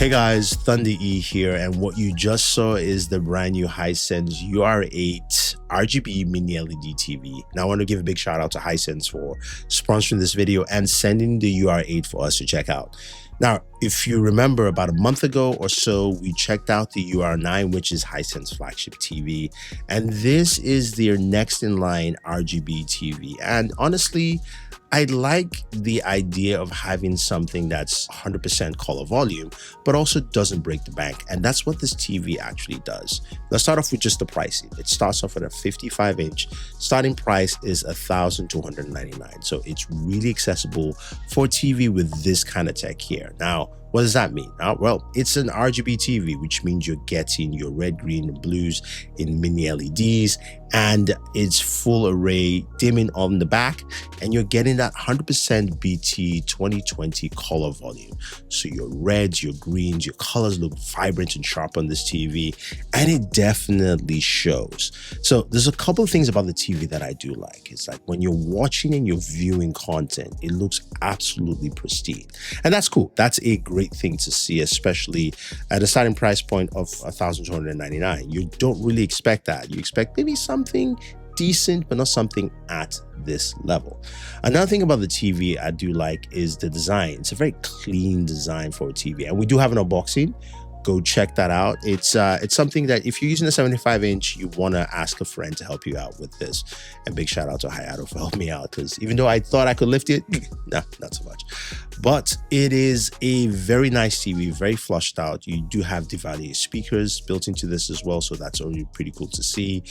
Hey guys, Thunder E here, and what you just saw is the brand new Hisense UR8 RGB Mini-LED TV. Now I want to give a big shout out to Hisense for sponsoring this video and sending the UR8 for us to check out. Now, if you remember, about a month ago or so, we checked out the UR9, which is Hisense flagship TV, and this is their next in line RGB TV. And honestly, I like the idea of having something that's 100% color volume, but also doesn't break the bank. And that's what this TV actually does. Let's start off with just the pricing. It starts off at a 55-inch. Starting price is $1,299. So it's really accessible for a TV with this kind of tech here. Now, what does that mean? Well, it's an RGB TV, which means you're getting your red, green, and blues in mini LEDs, and it's full array dimming on the back, and you're getting that 100% BT 2020 color volume. So your reds, your greens, your colors look vibrant and sharp on this TV, and it definitely shows. So there's a couple of things about the TV that I do like. It's like when you're watching and you're viewing content, it looks absolutely pristine, and that's cool. That's a great thing to see, especially at a starting price point of $1,299. You don't really expect that. You expect maybe something decent, but not something at this level. Another thing about the TV I do like is the design. It's a very clean design for a TV, and we do have an unboxing. Go check that out. It's something that if you're using a 75-inch, you want to ask a friend to help you out with this. And big shout out to Hayato for helping me out, because even though I thought I could lift it, no, not so much. But it is a very nice TV, very flushed out. You do have Divali speakers built into this as well, so that's already pretty cool to see.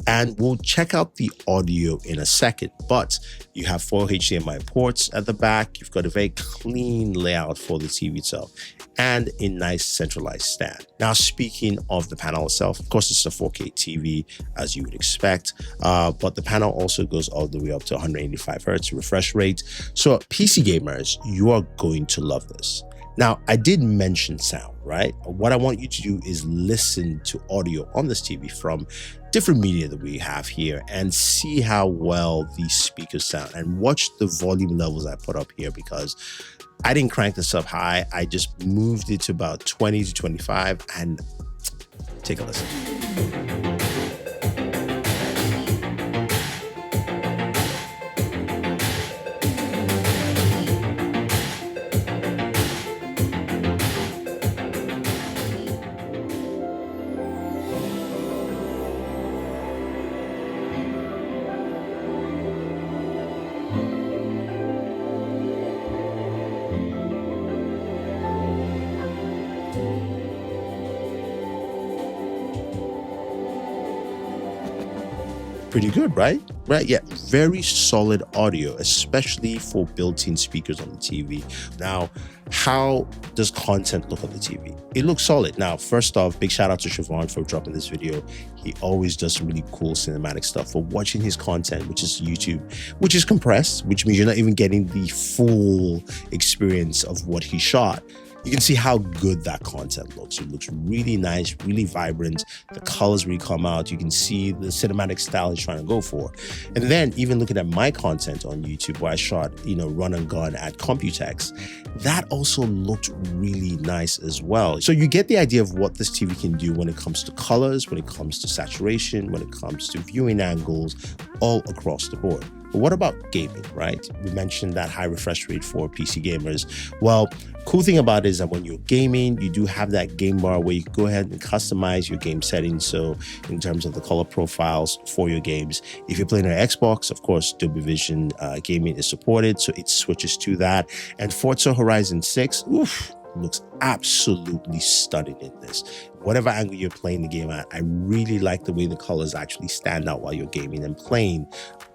And we'll check out the audio in a second, but you have 4 HDMI ports at the back. You've got a very clean layout for the TV itself and a nice centralized stand. Now, speaking of the panel itself, of course, it's a 4K TV as you would expect, but the panel also goes all the way up to 185 Hertz refresh rate. So PC gamers, you are going to love this. Now, I did mention sound, right? What I want you to do is listen to audio on this TV from different media that we have here and see how well these speakers sound, and watch the volume levels I put up here, because I didn't crank this up high. I just moved it to about 20 to 25, and take a listen. Pretty good, right? Right, yeah, very solid audio, especially for built-in speakers on the TV. Now, how does content look on the TV? It looks solid. Now, first off, big shout out to Siobhan for dropping this video. He always does some really cool cinematic stuff. For watching his content, which is YouTube, which is compressed, which means you're not even getting the full experience of what he shot. You can see how good that content looks. It looks really nice, really vibrant. The colors really come out. You can see the cinematic style he's trying to go for. And then even looking at my content on YouTube, where I shot, run and gun at Computex, that also looked really nice as well. So you get the idea of what this TV can do when it comes to colors, when it comes to saturation, when it comes to viewing angles, all across the board. But what about gaming, right? We mentioned that high refresh rate for PC gamers. Well, cool thing about it is that when you're gaming, you do have that game bar where you can go ahead and customize your game settings. So in terms of the color profiles for your games, if you're playing on Xbox, of course, Dolby Vision gaming is supported, so it switches to that. And Forza Horizon 6, looks absolutely stunning in this. Whatever angle you're playing the game at, I really like the way the colors actually stand out while you're gaming and playing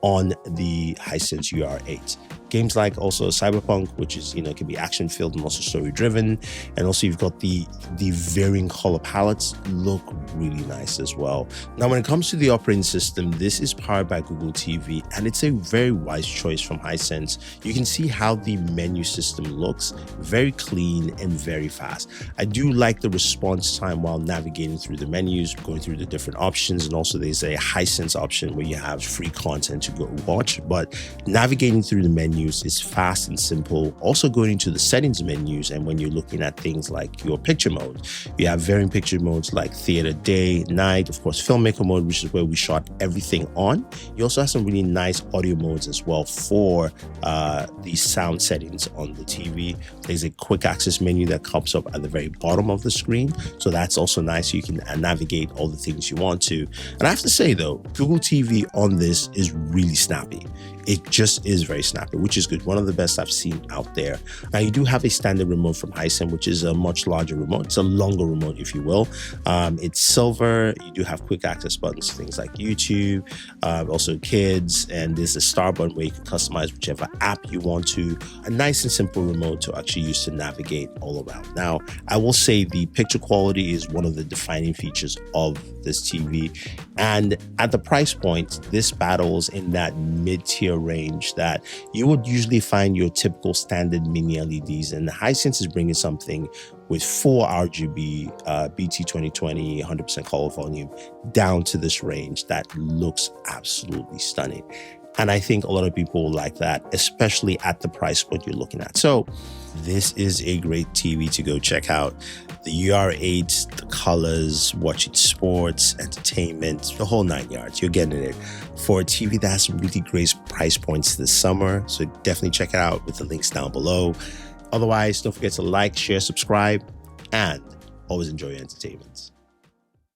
on the Hisense UR8. Games like also Cyberpunk, which is, can be action filled and also story driven. And also you've got the varying color palettes look really nice as well. Now, when it comes to the operating system, this is powered by Google TV, and it's a very wise choice from Hisense. You can see how the menu system looks, very clean and very fast. I do like the response time while navigating through the menus, going through the different options, and also there's a Hisense option where you have free content to go watch. But navigating through the menu menus is fast and simple. Also going into the settings menus, and when you're looking at things like your picture mode, you have varying picture modes like theater, day, night, of course, filmmaker mode, which is where we shot everything on. You also have some really nice audio modes as well for the sound settings on the TV. There's a quick access menu that comes up at the very bottom of the screen. So that's also nice. You can navigate all the things you want to. And I have to say though, Google TV on this is really snappy. It just is very snappy, which is good. One of the best I've seen out there. Now you do have a standard remote from Hisense, which is a much larger remote. It's a longer remote, if you will. It's silver. You do have quick access buttons, things like YouTube, also kids, and there's a star button where you can customize whichever app you want to. A nice and simple remote to actually use to navigate all around. Now, I will say the picture quality is one of the defining features of this TV. And at the price point, this battles in that mid-tier range that you would usually find your typical standard mini LEDs, and Hisense is bringing something with full RGB BT 2020 100% color volume down to this range that looks absolutely stunning. And I think a lot of people will like that, especially at the price point you're looking at. So this is a great TV to go check out. The UR8, the colors, watching sports, entertainment, the whole 9 yards. You're getting it for a TV that has some really great price points this summer. So definitely check it out with the links down below. Otherwise, don't forget to like, share, subscribe, and always enjoy your entertainment.